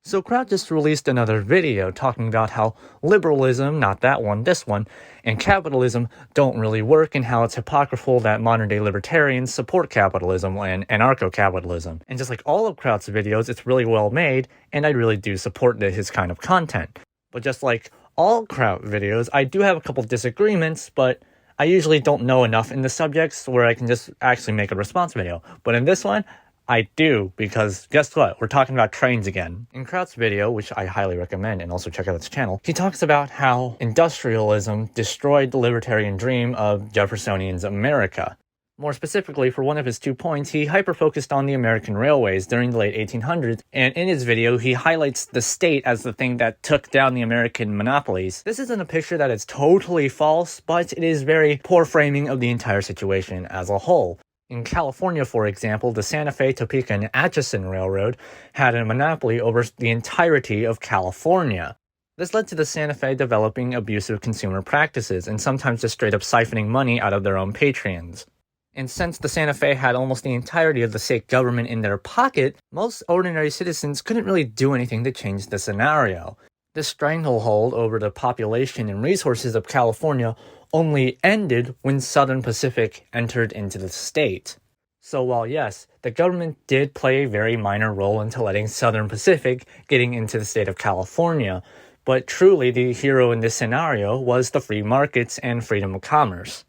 So Kraut just released another video talking about how liberalism, not that one, this one, and capitalism don't really work, and how it's hypocritical that modern-day libertarians support capitalism and anarcho-capitalism. And just like all of Kraut's videos, it's really well made, and I really do support his kind of content. But just like all Kraut videos, I do have a couple disagreements, but I usually don't know enough in the subjects where I can just actually make a response video. But in this one, I do, because guess what? We're talking about trains again. In Kraut's video, which I highly recommend, and also check out his channel, he talks about how industrialism destroyed the libertarian dream of Jeffersonian's America. More specifically, for one of his 2 points, he hyper-focused on the American railways during the late 1800s, and in his video, he highlights the state as the thing that took down the American monopolies. This isn't a picture that is totally false, but it is very poor framing of the entire situation as a whole. In California, for example, the Santa Fe, Topeka, and Atchison Railroad had a monopoly over the entirety of California. This led to the Santa Fe developing abusive consumer practices and sometimes just straight up siphoning money out of their own patrons. And since the Santa Fe had almost the entirety of the state government in their pocket, most ordinary citizens couldn't really do anything to change the scenario. This stranglehold over the population and resources of California only ended when Southern Pacific entered into the state. So while yes, the government did play a very minor role into letting Southern Pacific getting into the state of California, but truly the hero in this scenario was the free markets and freedom of commerce.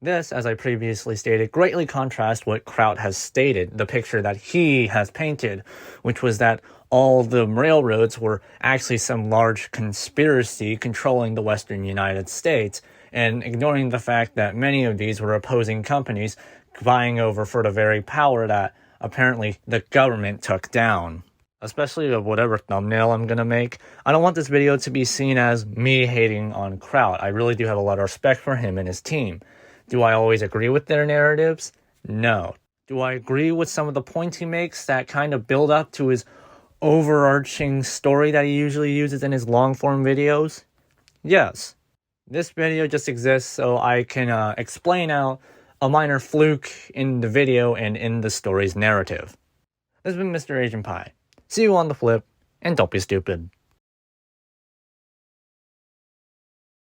This, as I previously stated, greatly contrasts what Kraut has stated, the picture that he has painted, which was that all the railroads were actually some large conspiracy controlling the western United States, and ignoring the fact that many of these were opposing companies vying over for the very power that apparently the government took down. Especially of whatever thumbnail I'm gonna make, I don't want this video to be seen as me hating on Kraut. I really do have a lot of respect for him and his team. Do I always agree with their narratives? No. Do I agree with some of the points he makes that kind of build up to his overarching story that he usually uses in his long-form videos? Yes. This video just exists so I can explain out a minor fluke in the video and in the story's narrative. This has been Mr. Asian Pie. See you on the flip, and don't be stupid.